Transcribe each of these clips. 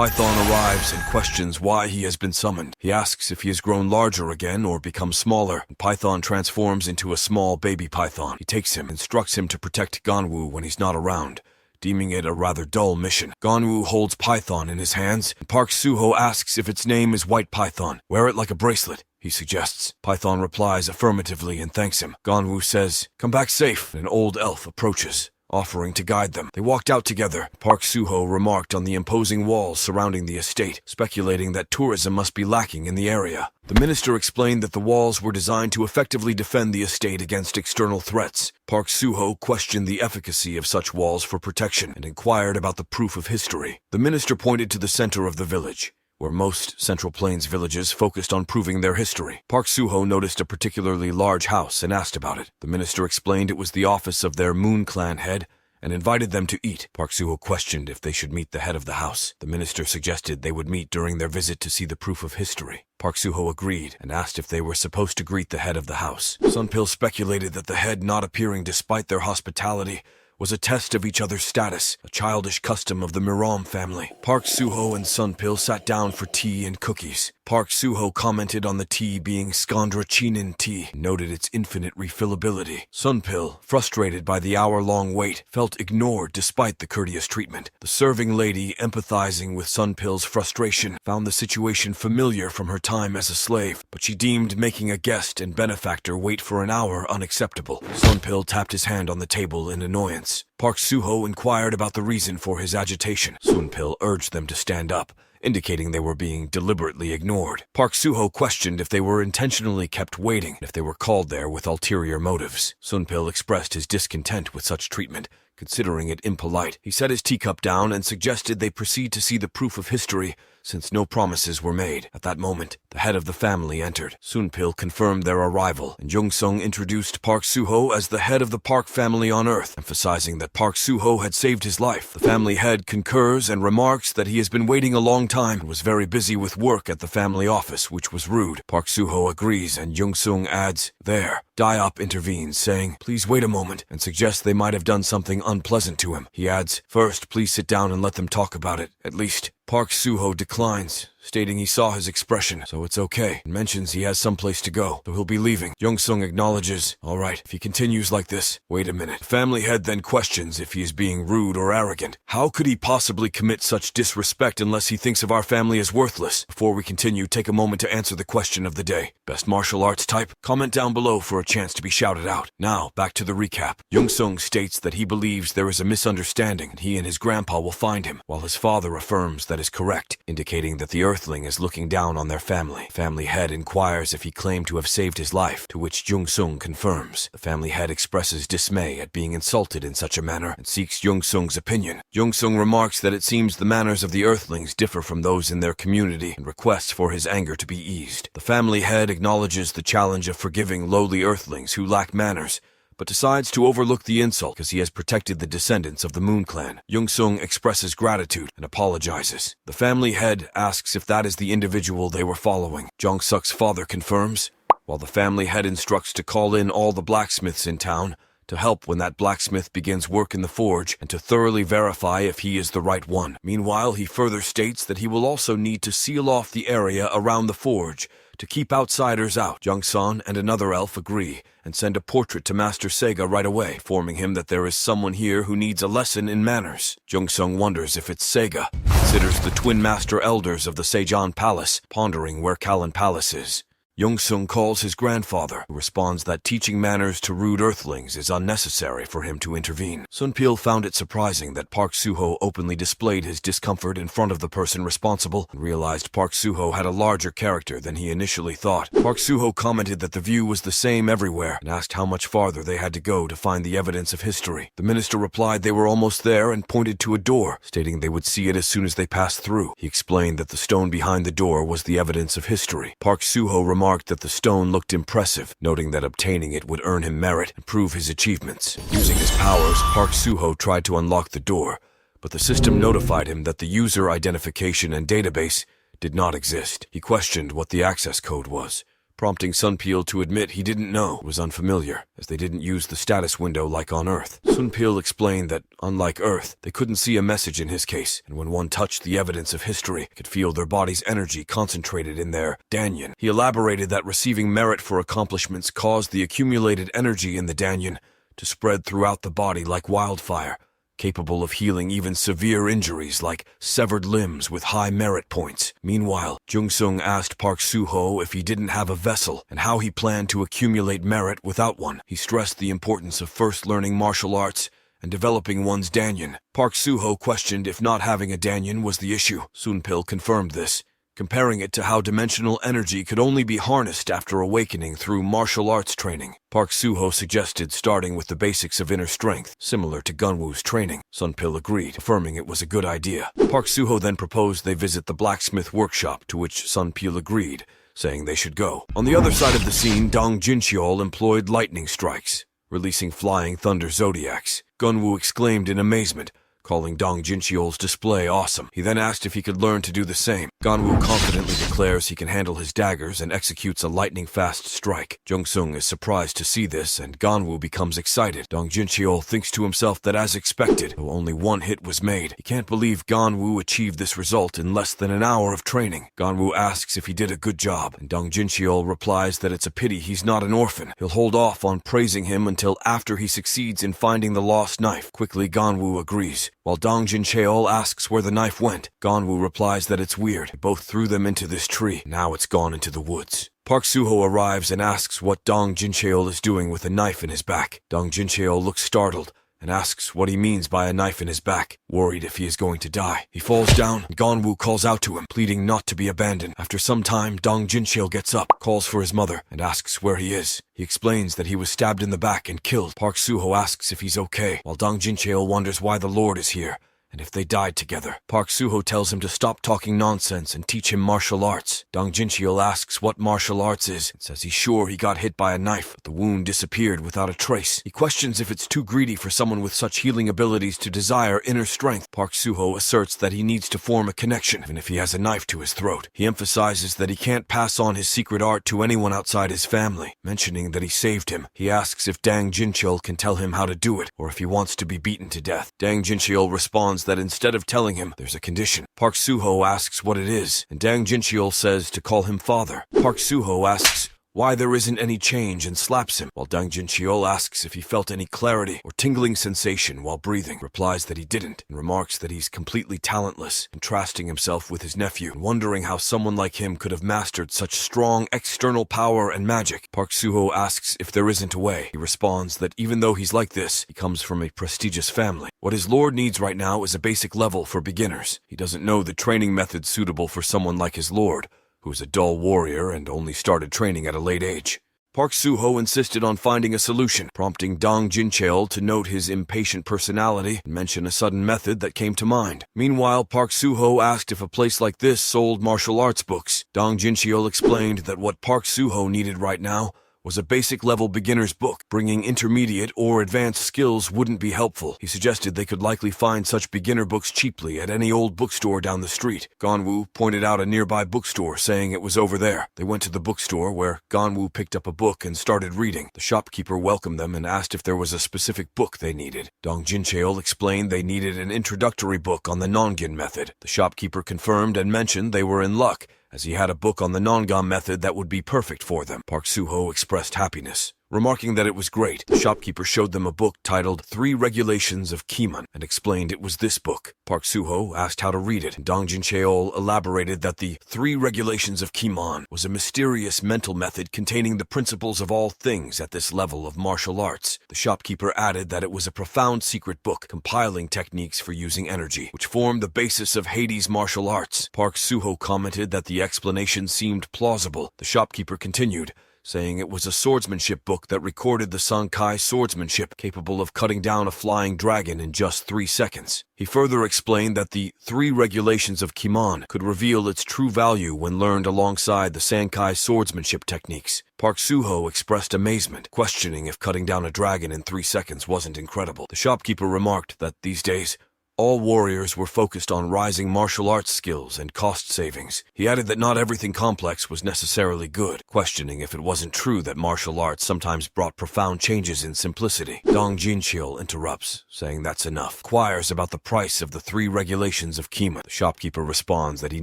Python arrives and questions why he has been summoned. He asks if he has grown larger again or become smaller. Python transforms into a small baby python. He takes him, instructs him to protect Ganwu when he's not around, deeming it a rather dull mission. Ganwu holds Python in his hands, and Park Suho asks if its name is White Python. Wear it like a bracelet, he suggests. Python replies affirmatively and thanks him. Ganwu says, "Come back safe." An old elf approaches, offering to guide them. They walked out together. Park Suho remarked on the imposing walls surrounding the estate, speculating that tourism must be lacking in the area. The minister explained that the walls were designed to effectively defend the estate against external threats. Park Suho questioned the efficacy of such walls for protection and inquired about the proof of history. The minister pointed to the center of the village, where most Central Plains villages focused on proving their history. Park Suho noticed a particularly large house and asked about it. The minister explained it was the office of their Moon Clan head and invited them to eat. Park Suho questioned if they should meet the head of the house. The minister suggested they would meet during their visit to see the proof of history. Park Suho agreed and asked if they were supposed to greet the head of the house. Sunpil speculated that the head not appearing despite their hospitality was a test of each other's status, a childish custom of the Miram family. Park Suho and Sunpil sat down for tea and cookies. Park Suho commented on the tea being Skandra Chinin tea, and noted its infinite refillability. Sunpil, frustrated by the hour-long wait, felt ignored despite the courteous treatment. The serving lady, empathizing with Sunpil's frustration, found the situation familiar from her time as a slave, but she deemed making a guest and benefactor wait for an hour unacceptable. Sunpil tapped his hand on the table in annoyance. Park Suho inquired about the reason for his agitation. Sunpil urged them to stand up, indicating they were being deliberately ignored. Park Suho questioned if they were intentionally kept waiting, and if they were called there with ulterior motives. Sunpil expressed his discontent with such treatment, considering it impolite. He set his teacup down and suggested they proceed to see the proof of history, since no promises were made. At that moment, the head of the family entered. Sunpil confirmed their arrival, and Jung-sung introduced Park Suho as the head of the Park family on Earth, emphasizing that Park Suho had saved his life. The family head concurs and remarks that he has been waiting a long time and was very busy with work at the family office, which was rude. Park Suho agrees, and Jung-sung adds, "There." Diop intervenes, saying, "Please wait a moment," and suggests they might have done something unpleasant to him. He adds, "First, please sit down and let them talk about it, at least." Park Suho declines, stating he saw his expression, so it's okay, and mentions he has someplace to go, though he'll be leaving. Jung-sung acknowledges, "All right, if he continues like this." Wait a minute. The family head then questions if he is being rude or arrogant. How could he possibly commit such disrespect unless he thinks of our family as worthless? Before we continue, take a moment to answer the question of the day. Best martial arts type? Comment down below for a chance to be shouted out. Now, back to the recap. Jung-sung states that he believes there is a misunderstanding, and he and his grandpa will find him, while his father affirms that is correct, indicating that the Earthling is looking down on their family. Family head inquires if he claimed to have saved his life, to which Jung-sung confirms. The family head expresses dismay at being insulted in such a manner and seeks Jung-sung's opinion. Jung-sung remarks that it seems the manners of the Earthlings differ from those in their community and requests for his anger to be eased. The family head acknowledges the challenge of forgiving lowly Earthlings who lack manners, but decides to overlook the insult because he has protected the descendants of the Moon Clan. Jung-sung expresses gratitude and apologizes. The family head asks if that is the individual they were following. Jung-suk's father confirms, while the family head instructs to call in all the blacksmiths in town to help when that blacksmith begins work in the forge and to thoroughly verify if he is the right one. Meanwhile, he further states that he will also need to seal off the area around the forge to keep outsiders out. Jung-sun and another elf agree and send a portrait to Master Sega right away, informing him that there is someone here who needs a lesson in manners. Jung-sung wonders if it's Sega, considers the twin master elders of the Seijan Palace, pondering where Kallen Palace is. Jung-sung calls his grandfather, who responds that teaching manners to rude Earthlings is unnecessary for him to intervene. Sunpil found it surprising that Park Suho openly displayed his discomfort in front of the person responsible, and realized Park Suho had a larger character than he initially thought. Park Suho commented that the view was the same everywhere, and asked how much farther they had to go to find the evidence of history. The minister replied they were almost there and pointed to a door, stating they would see it as soon as they passed through. He explained that the stone behind the door was the evidence of history. Park Suho remarked that the stone looked impressive, noting that obtaining it would earn him merit and prove his achievements. Using his powers, Park Suho tried to unlock the door, but the system notified him that the user identification and database did not exist. He questioned what the access code was. prompting Sunpil to admit he didn't know. It was unfamiliar, as they didn't use the status window like on Earth. Sunpil explained that, unlike Earth, they couldn't see a message in his case, and when one touched the evidence of history, could feel their body's energy concentrated in their Danyan. He elaborated that receiving merit for accomplishments caused the accumulated energy in the Danyan to spread throughout the body like wildfire, capable of healing even severe injuries like severed limbs with high merit points. Meanwhile, Jung-sung asked Park Soo-ho if he didn't have a vessel and how he planned to accumulate merit without one. He stressed the importance of first learning martial arts and developing one's Danyan. Park Soo-ho questioned if not having a Danyan was the issue. Sunpil confirmed this, comparing it to how dimensional energy could only be harnessed after awakening through martial arts training. Park Soo-ho suggested starting with the basics of inner strength, similar to Gunwoo's training. Sunpil agreed, affirming it was a good idea. Park Soo-ho then proposed they visit the blacksmith workshop, to which Sunpil agreed, saying they should go. On the other side of the scene, Dong Jincheol employed lightning strikes, releasing flying thunder zodiacs. Gunwoo exclaimed in amazement, calling Dong Jincheol's display awesome. He then asked if he could learn to do the same. Gunwoo confidently declares he can handle his daggers and executes a lightning-fast strike. Jung-sung is surprised to see this, and Gunwoo becomes excited. Dong Jincheol thinks to himself that as expected, though only one hit was made, he can't believe Gunwoo achieved this result in less than an hour of training. Gunwoo asks if he did a good job, and Dong Jincheol replies that it's a pity he's not an orphan. He'll hold off on praising him until after he succeeds in finding the lost knife. Quickly, Gunwoo agrees. While Dong Jincheol asks where the knife went, Gunwoo replies that it's weird. They both threw them into this tree. Now it's gone into the woods. Park Soo-ho arrives and asks what Dong Jincheol is doing with a knife in his back. Dong Jincheol looks startled and asks what he means by a knife in his back, worried if he is going to die. He falls down, and Gunwoo calls out to him, pleading not to be abandoned. After some time, Dong Jincheol gets up, calls for his mother, and asks where he is. He explains that he was stabbed in the back and killed. Park Soo-ho asks if he's okay, while Dong Jincheol wonders why the Lord is here, and if they died together. Park Soo-ho tells him to stop talking nonsense and teach him martial arts. Dong Jincheol asks what martial arts is and says he's sure he got hit by a knife, but the wound disappeared without a trace. He questions if it's too greedy for someone with such healing abilities to desire inner strength. Park Soo-ho asserts that he needs to form a connection, even if he has a knife to his throat. He emphasizes that he can't pass on his secret art to anyone outside his family, mentioning that he saved him. He asks if Dang Jincheol can tell him how to do it, or if he wants to be beaten to death. Dang Jincheol responds that instead of telling him, there's a condition. Park Soo-ho asks what it is, and Dang Jincheol says to call him father. Park Soo-ho asks why there isn't any change and slaps him, while Dang Jincheol asks if he felt any clarity or tingling sensation while breathing, replies that he didn't, and remarks that he's completely talentless, contrasting himself with his nephew, and wondering how someone like him could have mastered such strong external power and magic. Park Soo-ho asks if there isn't a way. He responds that even though he's like this, he comes from a prestigious family. What his lord needs right now is a basic level for beginners. He doesn't know the training methods suitable for someone like his lord, who is a dull warrior and only started training at a late age. Park Soo-ho insisted on finding a solution, prompting Dong Jincheol to note his impatient personality and mention a sudden method that came to mind. Meanwhile, Park Soo-ho asked if a place like this sold martial arts books. Dong Jincheol explained that what Park Soo-ho needed right now was a basic-level beginner's book. Bringing intermediate or advanced skills wouldn't be helpful. He suggested they could likely find such beginner books cheaply at any old bookstore down the street. Gunwoo pointed out a nearby bookstore, saying it was over there. They went to the bookstore, where Gunwoo picked up a book and started reading. The shopkeeper welcomed them and asked if there was a specific book they needed. Dong Jincheol explained they needed an introductory book on the Nongin method. The shopkeeper confirmed and mentioned they were in luck, as he had a book on the Nongam method that would be perfect for them. Park Soo-ho expressed happiness, remarking that it was great. The shopkeeper showed them a book titled 3 Regulations of Kiman and explained it was this book. Park Soo-ho asked how to read it, and Dong Jincheol elaborated that the 3 Regulations of Kiman was a mysterious mental method containing the principles of all things at this level of martial arts. The shopkeeper added that it was a profound secret book compiling techniques for using energy, which formed the basis of Hades martial arts. Park Soo-ho commented that the explanation seemed plausible. The shopkeeper continued, saying it was a swordsmanship book that recorded the Sankai swordsmanship capable of cutting down a flying dragon in just 3 seconds. He further explained that the 3 Regulations of Kiman could reveal its true value when learned alongside the Sankai swordsmanship techniques. Park Soo-ho expressed amazement, questioning if cutting down a dragon in 3 seconds wasn't incredible. The shopkeeper remarked that these days, All warriors were focused on rising martial arts skills and cost savings. He added that not everything complex was necessarily good, questioning if it wasn't true that martial arts sometimes brought profound changes in simplicity. Dong Jincheol interrupts, saying that's enough. Inquires about the price of the 3 regulations of Kima. The shopkeeper responds that he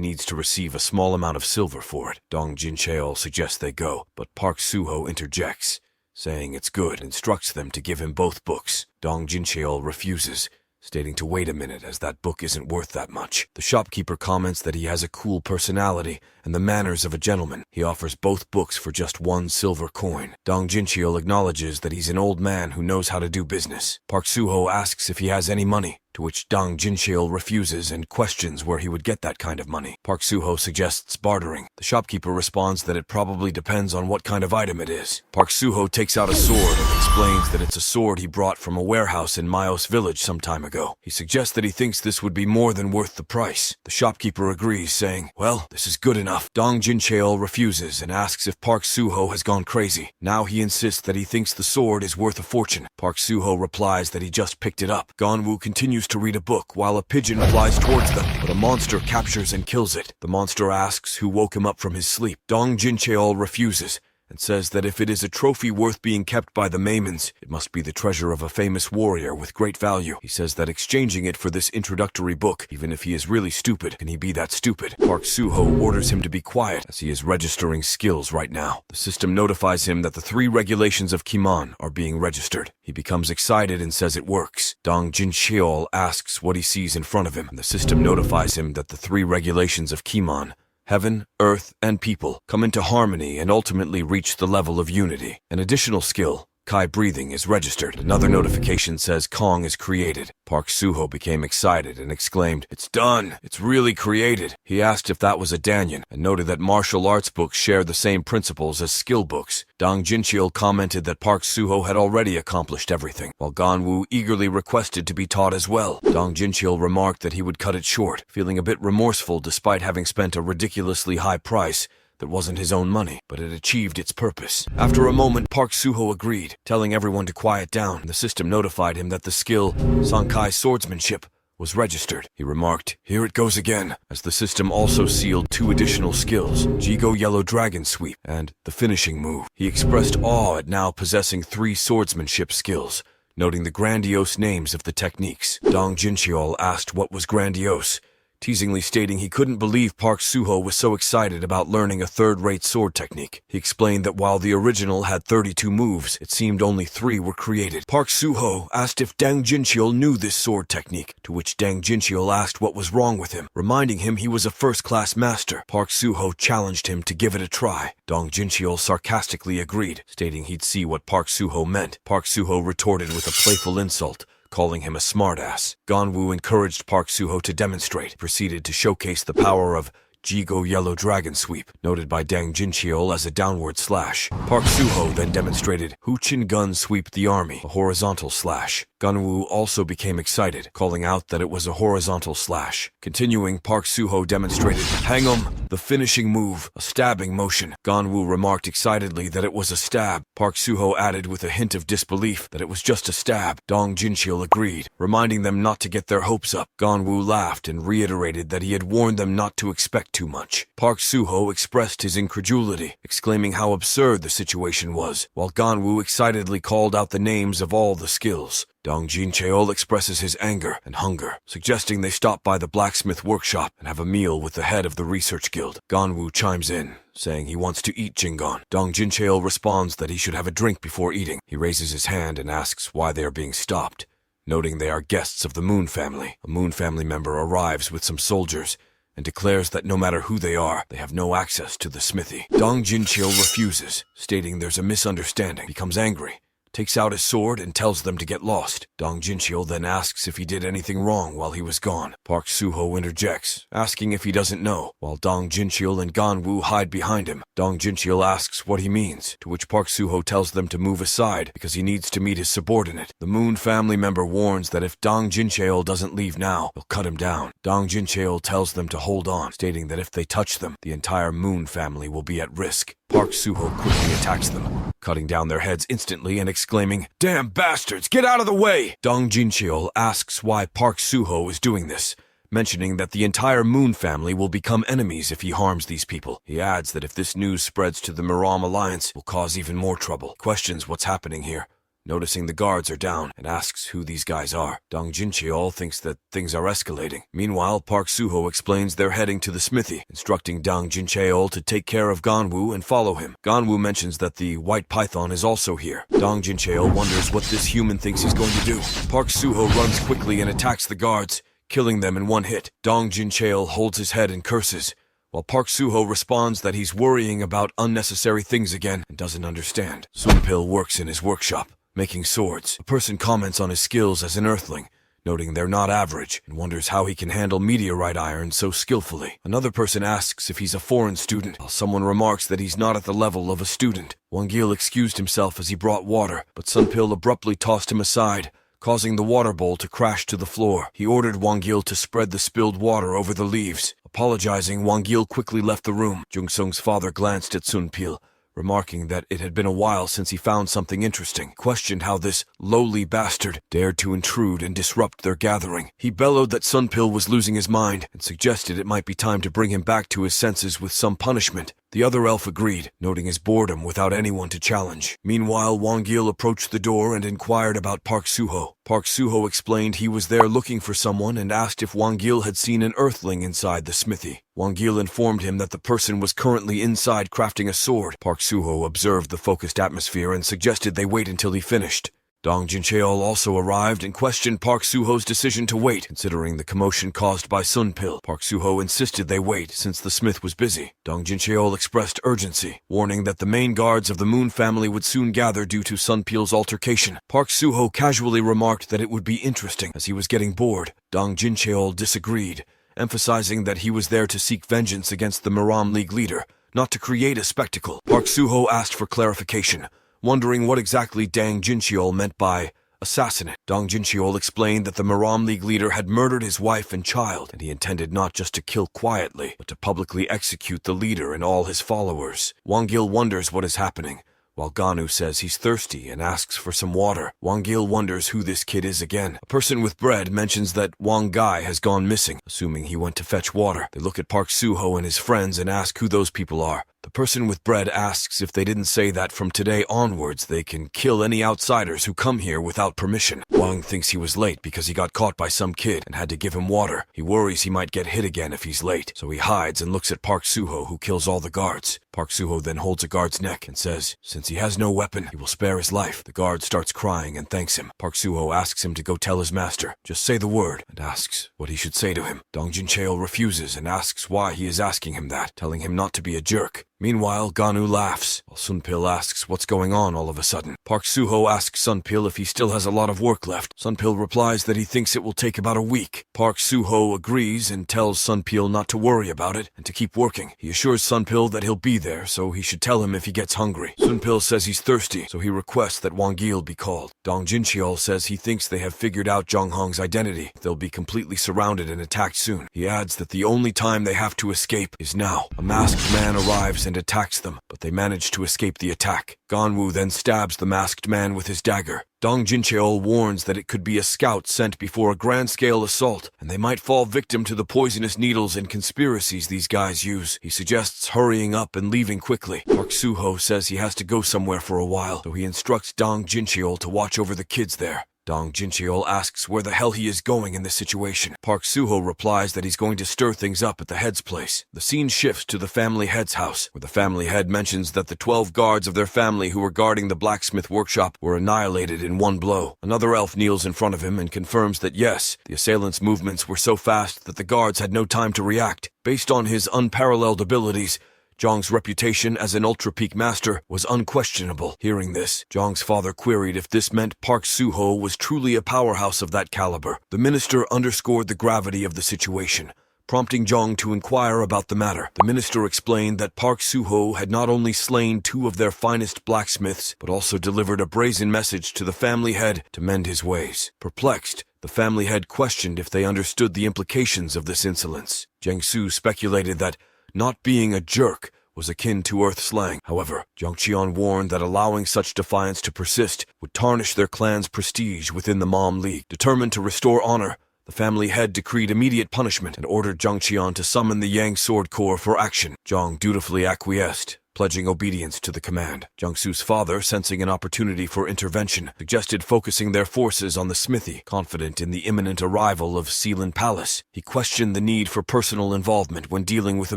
needs to receive a small amount of silver for it. Dong Jincheol suggests they go, but Park Suho interjects, saying it's good, and instructs them to give him both books. Dong Jincheol refuses, stating to wait a minute as that book isn't worth that much. The shopkeeper comments that he has a cool personality and the manners of a gentleman. He offers both books for just 1 silver coin. Dong Jincheol acknowledges that he's an old man who knows how to do business. Park Suho asks if he has any money, to which Dong Jincheol refuses and questions where he would get that kind of money. Park Suho suggests bartering. The shopkeeper responds that it probably depends on what kind of item it is. Park Suho takes out a sword and explains that it's a sword he brought from a warehouse in Myos village some time ago. He suggests that he thinks this would be more than worth the price. The shopkeeper agrees, saying, well, this is good enough. Dong Jincheol refuses and asks if Park Suho has gone crazy. Now he insists that he thinks the sword is worth a fortune. Park Suho replies that he just picked it up. Ganwoo continues to read a book while a pigeon flies towards them, but a monster captures and kills it. The monster asks who woke him up from his sleep. Dong Jincheol refuses and says that if it is a trophy worth being kept by the Maimons, it must be the treasure of a famous warrior with great value. He says that exchanging it for this introductory book, even if he is really stupid, can he be that stupid? Park Suho orders him to be quiet as he is registering skills right now. The system notifies him that the 3 regulations of Kiman are being registered. He becomes excited and says it works. Dong Jincheol asks what he sees in front of him, and the system notifies him that the 3 regulations of Kiman, heaven, earth, and people, come into harmony and ultimately reach the level of unity. An additional skill, Kai breathing, is registered. Another notification says Kong is created. Park Suho became excited and exclaimed, it's done! It's really created! He asked if that was a Danyan, and noted that martial arts books share the same principles as skill books. Dong Jincheol commented that Park Suho had already accomplished everything, while Ganwoo eagerly requested to be taught as well. Dong Jincheol remarked that he would cut it short, feeling a bit remorseful despite having spent a ridiculously high price that wasn't his own money, but it achieved its purpose. After a moment, Park Suho agreed, telling everyone to quiet down. The system notified him that the skill, Sankai Swordsmanship, was registered. He remarked, here it goes again, as the system also sealed 2 additional skills, Jigo Yellow Dragon Sweep and the finishing move. He expressed awe at now possessing 3 swordsmanship skills, noting the grandiose names of the techniques. Dong Jincheol asked what was grandiose, teasingly stating he couldn't believe Park Suho was so excited about learning a third-rate sword technique. He explained that while the original had 32 moves, it seemed only 3 were created. Park Suho asked if Dang Jincheol knew this sword technique, to which Dang Jincheol asked what was wrong with him, reminding him he was a first-class master. Park Suho challenged him to give it a try. Dong Jincheol sarcastically agreed, stating he'd see what Park Suho meant. Park Suho retorted with a playful insult, calling him a smartass. Ganwoo encouraged Park Suho to demonstrate, proceeded to showcase the power of Jigo Yellow Dragon Sweep, noted by Dang Jincheol as a downward slash. Park Suho then demonstrated Huchin Gun Sweep the Army, a horizontal slash. Ganwoo also became excited, calling out that it was a horizontal slash. Continuing, Park Suho demonstrated Hang 'em, the finishing move, a stabbing motion. Ganwoo remarked excitedly that it was a stab. Park Suho added with a hint of disbelief that it was just a stab. Dong Jincheol agreed, reminding them not to get their hopes up. Ganwoo laughed and reiterated that he had warned them not to expect too much. Park Suho expressed his incredulity, exclaiming how absurd the situation was, while Ganwoo excitedly called out the names of all the skills. Dong Jincheol expresses his anger and hunger, suggesting they stop by the blacksmith workshop and have a meal with the head of the research guild. Ganwoo chimes in, saying he wants to eat Jingon. Dong Jincheol responds that he should have a drink before eating. He raises his hand and asks why they are being stopped, noting they are guests of the Moon family. A Moon family member arrives with some soldiers and declares that no matter who they are, they have no access to the smithy. Dong Jincheol refuses, stating there's a misunderstanding, becomes angry, takes out his sword and tells them to get lost. Dong Jincheol then asks if he did anything wrong while he was gone. Park Suho interjects, asking if he doesn't know, while Dong Jincheol and Ganwoo hide behind him. Dong Jincheol asks what he means, to which Park Suho tells them to move aside because he needs to meet his subordinate. The Moon family member warns that if Dong Jincheol doesn't leave now, he'll cut him down. Dong Jincheol tells them to hold on, stating that if they touch them, the entire Moon family will be at risk. Park Suho quickly attacks them, cutting down their heads instantly and exclaiming, "Damn bastards, get out of the way!" Dong Jincheol asks why Park Suho is doing this, mentioning that the entire Moon family will become enemies if he harms these people. He adds that if this news spreads to the Miram Alliance, it will cause even more trouble. Questions what's happening here, noticing the guards are down, and asks who these guys are. Dong Jincheol thinks that things are escalating. Meanwhile, Park Suho explains they're heading to the smithy, instructing Dong Jincheol to take care of Ganwoo and follow him. Ganwoo mentions that the white python is also here. Dong Jincheol wonders what this human thinks he's going to do. Park Suho runs quickly and attacks the guards, killing them in one hit. Dong Jincheol holds his head and curses, while Park Suho responds that he's worrying about unnecessary things again and doesn't understand. Sunpil works in his workshop, making swords. A person comments on his skills as an earthling, noting they're not average, and wonders how he can handle meteorite iron so skillfully. Another person asks if he's a foreign student, while someone remarks that he's not at the level of a student. Wangil excused himself as he brought water, but Sunpil abruptly tossed him aside, causing the water bowl to crash to the floor. He ordered Wangil to spread the spilled water over the leaves. Apologizing, Wangil quickly left the room. Jungsung's father glanced at Sunpil, remarking that it had been a while since he found something interesting, questioned how this lowly bastard dared to intrude and disrupt their gathering. He bellowed that Sunpil was losing his mind and suggested it might be time to bring him back to his senses with some punishment. The other elf agreed, noting his boredom without anyone to challenge. Meanwhile, Wangil approached the door and inquired about Park Suho. Park Suho explained he was there looking for someone and asked if Wangil had seen an earthling inside the smithy. Wangil informed him that the person was currently inside crafting a sword. Park Suho observed the focused atmosphere and suggested they wait until he finished. Dong Jincheol also arrived and questioned Park Suho's decision to wait, considering the commotion caused by Sunpil. Park Suho insisted they wait since the smith was busy. Dong Jincheol expressed urgency, warning that the main guards of the Moon family would soon gather due to Sunpil's altercation. Park Suho casually remarked that it would be interesting, as he was getting bored. Dong Jincheol disagreed, emphasizing that he was there to seek vengeance against the Miram League leader, not to create a spectacle. Park Suho asked for clarification, wondering what exactly Dang Jincheol meant by assassinate. Dong Jincheol explained that the Miram League leader had murdered his wife and child, and he intended not just to kill quietly, but to publicly execute the leader and all his followers. Wangil wonders what is happening, while Ganu says he's thirsty and asks for some water. Wangil wonders who this kid is again. A person with bread mentions that Wang Gai has gone missing, assuming he went to fetch water. They look at Park Suho and his friends and ask who those people are. The person with bread asks if they didn't say that from today onwards they can kill any outsiders who come here without permission. Wang thinks he was late because he got caught by some kid and had to give him water. He worries he might get hit again if he's late, so he hides and looks at Park Suho, who kills all the guards. Park Suho then holds a guard's neck and says, since he has no weapon, he will spare his life. The guard starts crying and thanks him. Park Suho asks him to go tell his master, just say the word, and asks what he should say to him. Dong Jincheol refuses and asks why he is asking him that, telling him not to be a jerk. Meanwhile, Ganu laughs, while Sunpil asks what's going on all of a sudden. Park Suho asks Sunpil if he still has a lot of work left. Sunpil replies that he thinks it will take about a week. Park Suho agrees and tells Sunpil not to worry about it and to keep working. He assures Sunpil that he'll be there, so he should tell him if he gets hungry. Sunpil says he's thirsty, so he requests that Wangil be called. Dong Jincheol says he thinks they have figured out Zhang Hong's identity. They'll be completely surrounded and attacked soon. He adds that the only time they have to escape is now. A masked man arrives and attacks them, but they manage to escape the attack. Ganwoo then stabs the masked man with his dagger. Dong Jincheol warns that it could be a scout sent before a grand-scale assault, and they might fall victim to the poisonous needles and conspiracies these guys use. He suggests hurrying up and leaving quickly. Park Suho says he has to go somewhere for a while, so he instructs Dong Jincheol to watch over the kids there. Dong Jincheol asks where the hell he is going in this situation. Park Suho replies that he's going to stir things up at the head's place. The scene shifts to the family head's house, where the family head mentions that the 12 guards of their family who were guarding the blacksmith workshop were annihilated in one blow. Another elf kneels in front of him and confirms that yes, the assailants' movements were so fast that the guards had no time to react. Based on his unparalleled abilities, Zhang's reputation as an ultra-peak master was unquestionable. Hearing this, Zhang's father queried if this meant Park Suho was truly a powerhouse of that caliber. The minister underscored the gravity of the situation, prompting Zhang to inquire about the matter. The minister explained that Park Suho had not only slain 2 of their finest blacksmiths, but also delivered a brazen message to the family head to mend his ways. Perplexed, the family head questioned if they understood the implications of this insolence. Jiangsu speculated that not being a jerk was akin to Earth slang. However, Jiangqian warned that allowing such defiance to persist would tarnish their clan's prestige within the Mom League. Determined to restore honor, the family head decreed immediate punishment and ordered Jiang Qian to summon the Yang Sword Corps for action. Jiang dutifully acquiesced, pledging obedience to the command. Jiangsu's father, sensing an opportunity for intervention, suggested focusing their forces on the smithy. Confident in the imminent arrival of Sealand Palace, he questioned the need for personal involvement when dealing with a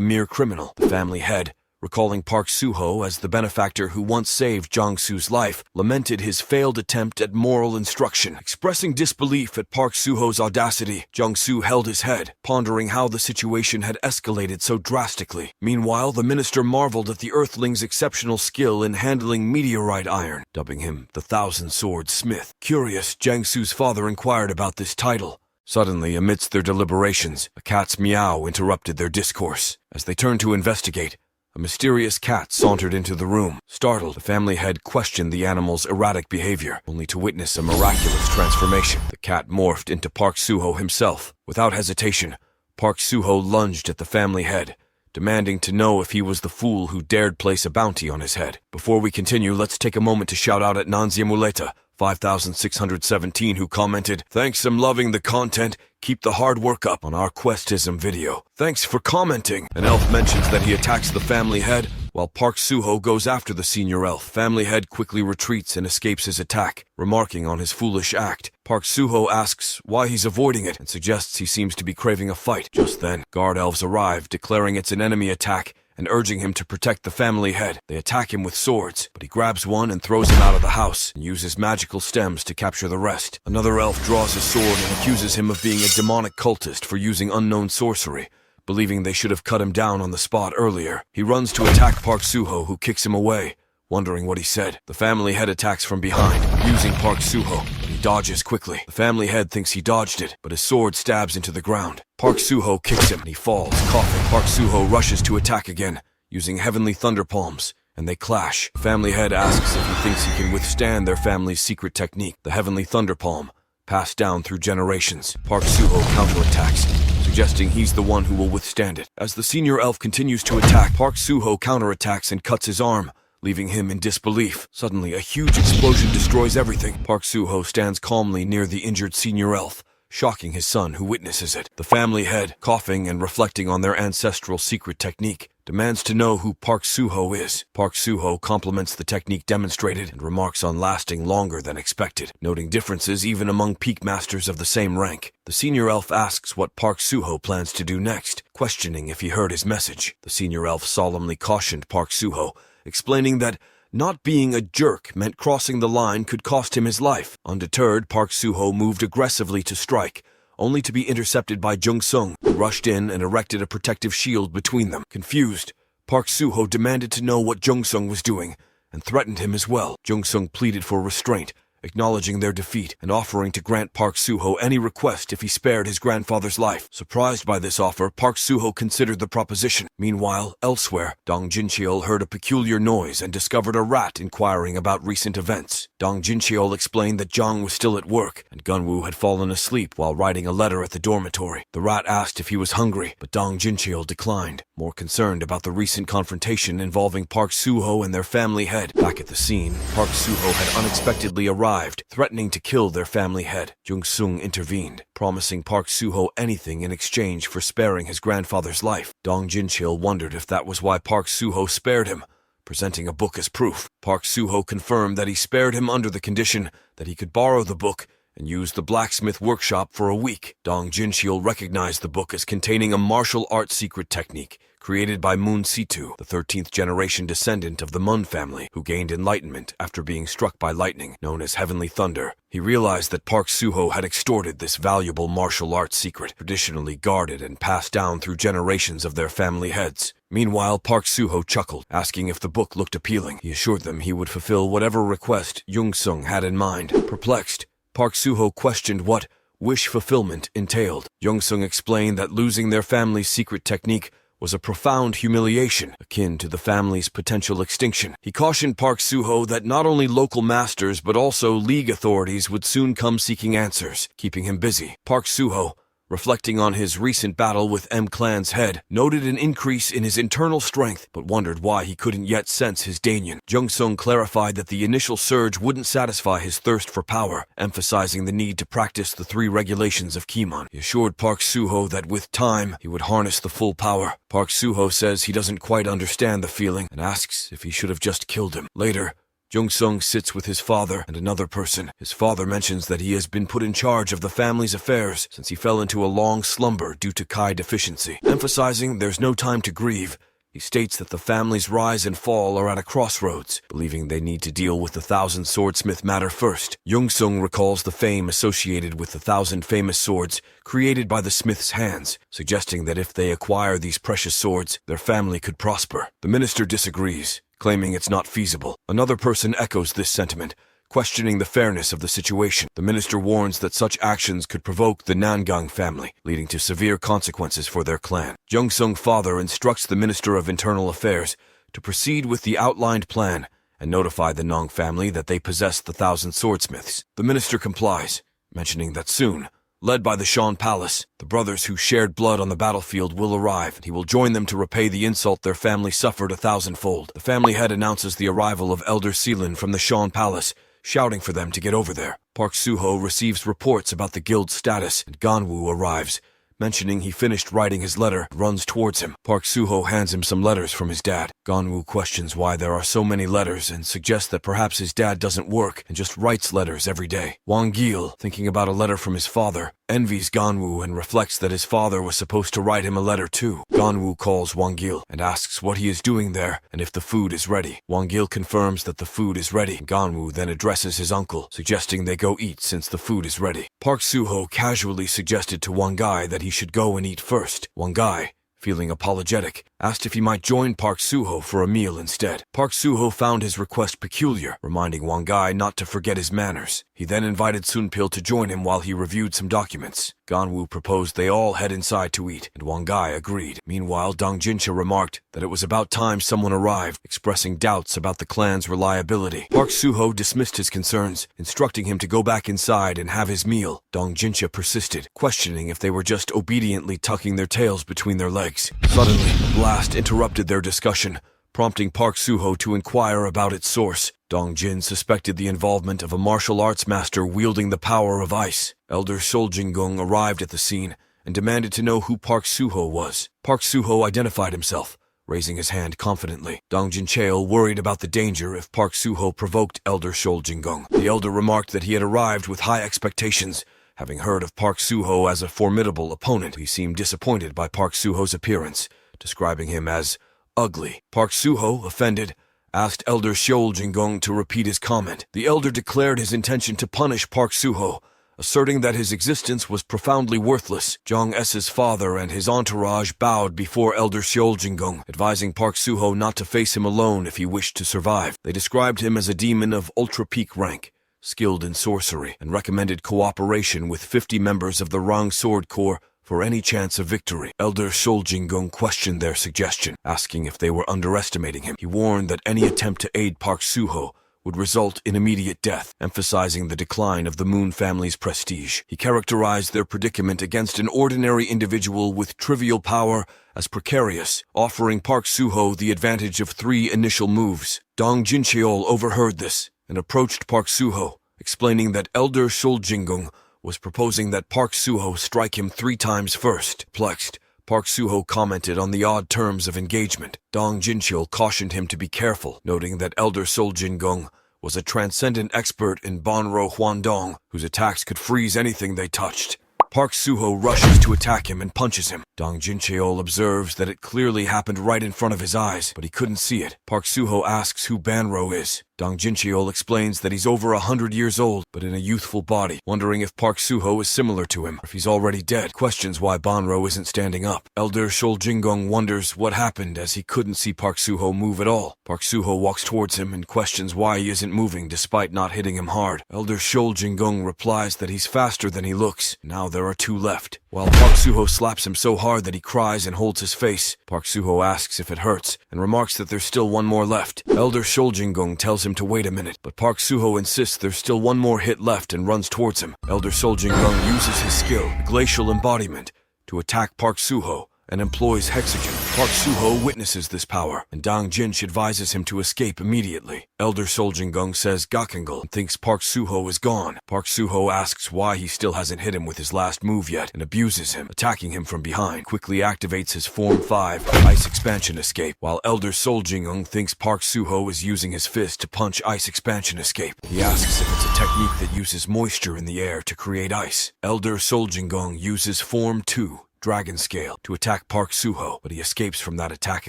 mere criminal. The family head, recalling Park Suho as the benefactor who once saved Jiangsu's life, lamented his failed attempt at moral instruction. Expressing disbelief at Park Suho's audacity, Jiangsu held his head, pondering how the situation had escalated so drastically. Meanwhile, the minister marveled at the Earthling's exceptional skill in handling meteorite iron, dubbing him the Thousand-Sword Smith. Curious, Jiangsu's father inquired about this title. Suddenly, amidst their deliberations, a cat's meow interrupted their discourse. As they turned to investigate, a mysterious cat sauntered into the room. Startled, the family head questioned the animal's erratic behavior, only to witness a miraculous transformation. The cat morphed into Park Suho himself. Without hesitation, Park Suho lunged at the family head, demanding to know if he was the fool who dared place a bounty on his head. Before we continue, let's take a moment to shout out at Nanzia Muleta 5617, who commented, "Thanks, I'm loving the content. Keep the hard work up on our Questism video. Thanks for commenting." An elf mentions that he attacks the family head, while Park Suho goes after the senior elf. Family head quickly retreats and escapes his attack, remarking on his foolish act. Park Suho asks why he's avoiding it and suggests he seems to be craving a fight. Just then, guard elves arrive, declaring it's an enemy attack and urging him to protect the family head. They attack him with swords, but he grabs one and throws him out of the house and uses magical stems to capture the rest. Another elf draws his sword and accuses him of being a demonic cultist for using unknown sorcery, believing they should have cut him down on the spot earlier. He runs to attack Park Suho, who kicks him away, wondering what he said. The family head attacks from behind, using Park Suho, but he dodges quickly. The family head thinks he dodged it, but his sword stabs into the ground. Park Suho kicks him and he falls, coughing. Park Suho rushes to attack again, using heavenly thunder palms, and they clash. The family head asks if he thinks he can withstand their family's secret technique, the heavenly thunder palm, passed down through generations. Park Suho counterattacks, suggesting he's the one who will withstand it. As the senior elf continues to attack, Park Suho counterattacks and cuts his arm, leaving him in disbelief. Suddenly, a huge explosion destroys everything. Park Suho stands calmly near the injured senior elf, shocking his son, who witnesses it. The family head, coughing and reflecting on their ancestral secret technique, demands to know who Park Suho is. Park Suho compliments the technique demonstrated and remarks on lasting longer than expected, noting differences even among peak masters of the same rank. The senior elf asks what Park Suho plans to do next, questioning if he heard his message. The senior elf solemnly cautioned Park Suho, explaining that not being a jerk meant crossing the line could cost him his life. Undeterred, Park Suho moved aggressively to strike, only to be intercepted by Jung Sung, who rushed in and erected a protective shield between them. Confused, Park Suho demanded to know what Jung Sung was doing, and threatened him as well. Jung Sung pleaded for restraint, acknowledging their defeat and offering to grant Park Suho any request if he spared his grandfather's life. Surprised by this offer, Park Suho considered the proposition. Meanwhile, elsewhere, Dong Jincheol heard a peculiar noise and discovered a rat inquiring about recent events. Dong Jincheol explained that Zhang was still at work, and Gunwoo had fallen asleep while writing a letter at the dormitory. The rat asked if he was hungry, but Dong Jincheol declined, more concerned about the recent confrontation involving Park Suho and their family head. Back at the scene, Park Suho had unexpectedly arrived, threatening to kill their family head. Jung Sung intervened, promising Park Suho anything in exchange for sparing his grandfather's life. Dong Jincheol wondered if that was why Park Suho spared him, presenting a book as proof. Park Suho confirmed that he spared him under the condition that he could borrow the book and use the blacksmith workshop for a week. Dong Jincheol recognized the book as containing a martial arts secret technique created by Moon Situ, the 13th generation descendant of the Mun family, who gained enlightenment after being struck by lightning, known as Heavenly Thunder. He realized that Park Suho had extorted this valuable martial arts secret, traditionally guarded and passed down through generations of their family heads. Meanwhile, Park Suho chuckled, asking if the book looked appealing. He assured them he would fulfill whatever request Jung Sung had in mind. Perplexed, Park Suho questioned what wish fulfillment entailed. Jung Sung explained that losing their family's secret technique was a profound humiliation, akin to the family's potential extinction. He cautioned Park Suho that not only local masters but also league authorities would soon come seeking answers, keeping him busy. Park Suho, reflecting on his recent battle with M-Clan's head, noted an increase in his internal strength, but wondered why he couldn't yet sense his Danyan. Jung-sung clarified that the initial surge wouldn't satisfy his thirst for power, emphasizing the need to practice the 3 regulations of Kimon. He assured Park Soo-ho that with time, he would harness the full power. Park Soo-ho says he doesn't quite understand the feeling and asks if he should have just killed him. Later, Jung-sung sits with his father and another person. His father mentions that he has been put in charge of the family's affairs since he fell into a long slumber due to Kai deficiency. Emphasizing there's no time to grieve, he states that the family's rise and fall are at a crossroads, believing they need to deal with the 1,000 swordsmith matter first. Jung-sung recalls the fame associated with the 1,000 famous swords created by the smith's hands, suggesting that if they acquire these precious swords, their family could prosper. The minister disagrees, claiming it's not feasible. Another person echoes this sentiment, questioning the fairness of the situation. The minister warns that such actions could provoke the Nangang family, leading to severe consequences for their clan. Jung-sung's father instructs the Minister of Internal Affairs to proceed with the outlined plan and notify the Nong family that they possess the 1,000 swordsmiths. The minister complies, mentioning that soon, led by the Shan Palace, the brothers who shared blood on the battlefield will arrive, and he will join them to repay the insult their family suffered 1,000-fold. The family head announces the arrival of Elder Seelin from the Shan Palace, shouting for them to get over there. Park Soo-ho receives reports about the guild's status, and Ganwoo arrives, mentioning he finished writing his letter and runs towards him. Park Soo-ho hands him some letters from his dad. Ganwoo questions why there are so many letters and suggests that perhaps his dad doesn't work and just writes letters every day. Wang Gil, thinking about a letter from his father, envies Ganwoo and reflects that his father was supposed to write him a letter too. Ganwoo calls Wang Gil and asks what he is doing there and if the food is ready. Wang Gil confirms that the food is ready. Ganwoo then addresses his uncle, suggesting they go eat since the food is ready. Park Soo-ho casually suggested to Wang Gai that he should go and eat first. Wang Gai, feeling apologetic, asked if he might join Park Soo-ho for a meal instead. Park Soo-ho found his request peculiar, reminding Wang Gai not to forget his manners. He then invited Sunpil to join him while he reviewed some documents. Ganwoo proposed they all head inside to eat, and Wang Gai agreed. Meanwhile, Dong Jincha remarked that it was about time someone arrived, expressing doubts about the clan's reliability. Park Soo-ho dismissed his concerns, instructing him to go back inside and have his meal. Dong Jincha persisted, questioning if they were just obediently tucking their tails between their legs. Suddenly, a blast interrupted their discussion, prompting Park Soo-ho to inquire about its source. Dong Jin suspected the involvement of a martial arts master wielding the power of ice. Elder Sholjingung arrived at the scene and demanded to know who Park Soo-ho was. Park Soo-ho identified himself, raising his hand confidently. Dong Jin-cheo worried about the danger if Park Soo-ho provoked Elder Sholjingung. The elder remarked that he had arrived with high expectations, having heard of Park Soo-ho as a formidable opponent. He seemed disappointed by Park Soo-ho's appearance, describing him as ugly. Park Soo-ho, offended, asked Elder Sholjingung to repeat his comment. The elder declared his intention to punish Park Soo-ho, asserting that his existence was profoundly worthless. Jong S.'s father and his entourage bowed before Elder Sholjingung, advising Park Soo-ho not to face him alone if he wished to survive. They described him as a demon of ultra-peak rank, skilled in sorcery, and recommended cooperation with 50 members of the Rang Sword Corps for any chance of victory. Elder Sholjingung questioned their suggestion, asking if they were underestimating him. He warned that any attempt to aid Park Soo-ho would result in immediate death, emphasizing the decline of the Moon family's prestige. He characterized their predicament against an ordinary individual with trivial power as precarious, offering Park Soo-ho the advantage of 3 initial moves. Dong Jincheol overheard this and approached Park Soo-ho, explaining that Elder Sholjingung was proposing that Park Soo-ho strike him 3 times first. Perplexed, Park Soo-ho commented on the odd terms of engagement. Dong Jincheol cautioned him to be careful, noting that Elder Sholjingung was a transcendent expert in Banro Huandong, whose attacks could freeze anything they touched. Park Soo-ho rushes to attack him and punches him. Dong Jincheol observes that it clearly happened right in front of his eyes, but he couldn't see it. Park Soo-ho asks who Banro is. Dong Jincheol explains that he's over 100 years old, but in a youthful body, wondering if Park Soo-ho is similar to him, or if he's already dead. Questions why Banro isn't standing up. Elder Sholjingung wonders what happened as he couldn't see Park Soo-ho move at all. Park Soo-ho walks towards him and questions why he isn't moving despite not hitting him hard. Elder Sholjingung replies that he's faster than he looks. Now they're there are 2 left. While Park Suho slaps him so hard that he cries and holds his face, Park Suho asks if it hurts and remarks that there's still 1 more left. Elder Soljingung tells him to wait a minute, but Park Suho insists there's still 1 more hit left and runs towards him. Elder Soljingung uses his skill, Glacial Embodiment, to attack Park Suho and employs Hexogen. Park Suho witnesses this power, and Dang Jinch advises him to escape immediately. Elder Soljingung says Gakengal and thinks Park Suho is gone. Park Suho asks why he still hasn't hit him with his last move yet, and abuses him, attacking him from behind. Quickly activates his Form 5 Ice Expansion Escape, while Elder Soljingung thinks Park Suho is using his fist to punch Ice Expansion Escape. He asks if it's a technique that uses moisture in the air to create ice. Elder Soljingung uses Form 2 Dragon Scale to attack Park Suho, but he escapes from that attack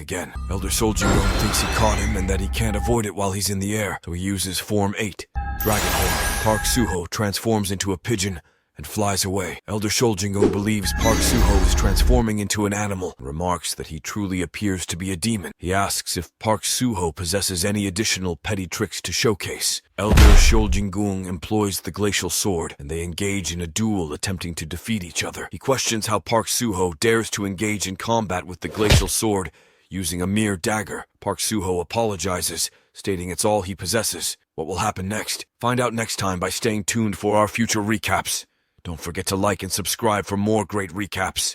again. Elder Soljingung thinks he caught him and that he can't avoid it while he's in the air, so he uses Form 8 Dragon Horn. Park Suho transforms into a pigeon and flies away. Elder Soljingung believes Park Suho is transforming into an animal and remarks that he truly appears to be a demon. He asks if Park Suho possesses any additional petty tricks to showcase. Elder Soljingung employs the Glacial Sword, and they engage in a duel attempting to defeat each other. He questions how Park Suho dares to engage in combat with the Glacial Sword using a mere dagger. Park Suho apologizes, stating it's all he possesses. What will happen next? Find out next time by staying tuned for our future recaps. Don't forget to like and subscribe for more great recaps.